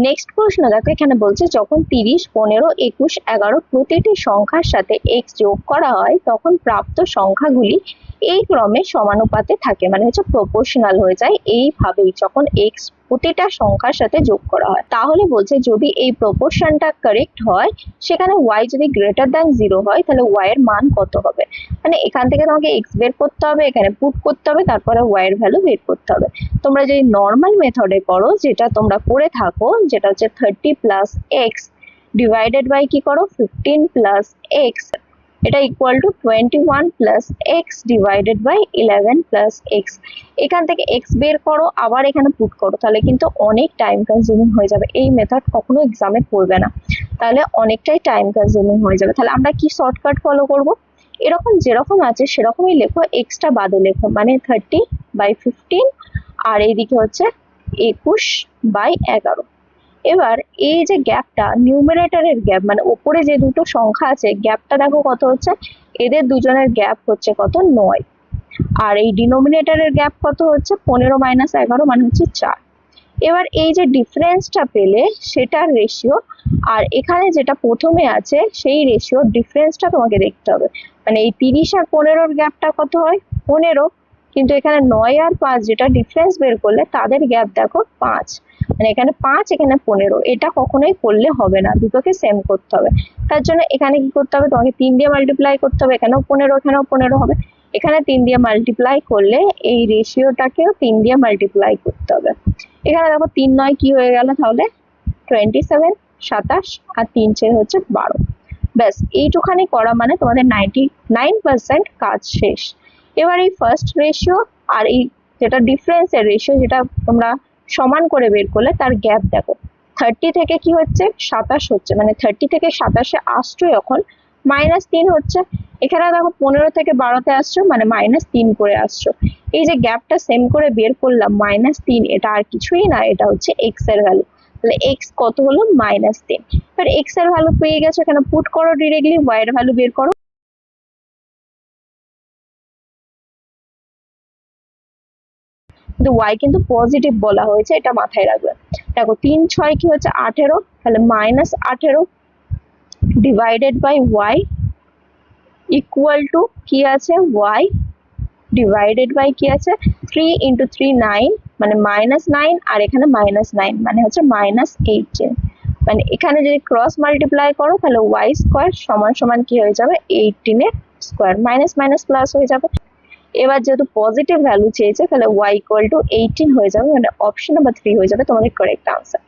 Next প্রশ্ন দেখো, এখানে বলছে যখন 30, 15, 21, 11 প্রতিটি সংখ্যার সাথে এক্স যোগ করা হয় তখন প্রাপ্ত সংখ্যাগুলি এই ক্রমে সমানুপাতে থাকে, মানে হচ্ছে প্রপোর্শনাল হয়ে যায়। এইভাবেই যখন এক্স প্রতিটা সংখ্যার সাথে যোগ করা হয়, তাহলে বলছে যদি এই প্রপোর্শনটা কারেক্ট হয়, সেখানে ওয়াই যদি গ্রেটার দ্যান 0 হয়, তাহলে ওয়াই এর মান কত হবে। মানে এখান থেকে তোমাকে এক্স বের করতে হবে, এখানে পুট করতে হবে, তারপরে ওয়াই এর ভ্যালু বের করতে হবে। তোমরা যদি নর্মাল মেথডে করো, যেটা তোমরা করে থাকো, যেটা হচ্ছে 30 প্লাস এক্স ডিভাইডেড বাই কি করো 15 প্লাস এক্স, এটা equal to 21 plus x divided by 11 plus x. এখান থেকে এক্স বের করো, আবার এখানে পুট করো, তাহলে কিন্তু অনেক টাইম কনজিউমিং হয়ে যাবে। এই মেথড কখনো এক্সামে পড়বে না, তাহলে অনেকটাই টাইম কনজিউমিং হয়ে যাবে। তাহলে আমরা কি শর্টকাট ফলো করব, এরকম যেরকম আছে সেরকমই লেখো, এক্সটা বাদে লেখো, মানে 30 বাই 15 আর এইদিকে হচ্ছে 21 বাই 11। এবার এই যে গ্যাপটা, নিউমারেটরের গ্যাপ, মানে উপরে যে দুটো সংখ্যা আছে গ্যাপটা দেখো কত হচ্ছে, এদের দুজনের গ্যাপ হচ্ছে কত 9, আর এই ডিনোমিনেটরের গ্যাপ কত হচ্ছে 15 মাইনাস 11, মানে হচ্ছে 4। এবার এই যে ডিফারেন্সটা পেলে সেটার রেশিও আর এখানে যেটা প্রথমে আছে সেই রেশিও ডিফারেন্সটা তোমাকে দেখতে হবে। মানে এই 30 আর 15-র গ্যাপটা কত হয় 15, কিন্তু এখানে 9 আর 5 যেটা ডিফারেন্স বের করলে তাদের গ্যাপ দেখো 5, মানে এখানে 5 এখানে 15, এটা কখনোই করলে হবে না, দুটোকে সেম করতে হবে। তার জন্য এখানে কি করতে হবে, তোমাকে 3 দিয়ে মাল্টিপ্লাই করতে হবে, এখানেও 15 এখানেও 15 হবে, এখানে 3 দিয়ে মাল্টিপ্লাই করলে এই রেশিওটাকেও 3 দিয়ে মাল্টিপ্লাই করতে হবে। এখানে দেখো 3 9 কি হয়ে গেল, তাহলে 27, 27 আর 3 4 হচ্ছে 12। ব্যাস এইটুখানি করা মানে তোমাদের 99% কাজ শেষ। এবার এই ফার্স্ট রেশিও আর এই যেটা ডিফারেন্সের রেশিও, যেটা তোমরা সমান করে বের করলে, তার গ্যাপ দেখো 30 থেকে কি হচ্ছে 27 হচ্ছে, মানে 30 থেকে 27-এ আসছো যখন -3 হচ্ছে। এখানে দেখো 15 থেকে 12-তে আসছো, মানে -3 করে আসছো। এই যে গ্যাপটা সেম করে বের করলাম -3, এটা আর কিছুই না, এটা হচ্ছে এক্স এর ভ্যালু। তাহলে এক্স কত হলো -3। এবার এক্স এর ভ্যালু পেয়ে গেছো, এখানে পুট করো ডিরেক্টলি, ওয়াই এর ভ্যালু বের করো। কিন্তু ওয়াই কিন্তু পজিটিভ বলা হয়েছে, এটা মাথায় রাখবে। দেখো 3 6 কি হচ্ছে 18, তাহলে -18 divided by y equal to কি আছে ওয়াই ডিভাইডেড বাই কি আছে 3 ইন্টু 3 9, মানে -9, আর এখানে -9 মানে হচ্ছে -18। মানে এখানে যদি ক্রস মাল্টিপ্লাই করো তাহলে ওয়াই স্কোয়ার সমান সমান কি হয়ে যাবে 18 এর স্কোয়ার, মাইনাস মাইনাস প্লাস হয়ে যাবে। এবার যেহেতু পজিটিভ ভ্যালু চেয়েছে, তাহলে ওয়াই ইকুয়াল টু 18 হয়ে যাবে, মানে অপশন নাম্বার 3 হয়ে যাবে তোমাদের কারেক্ট আনসার।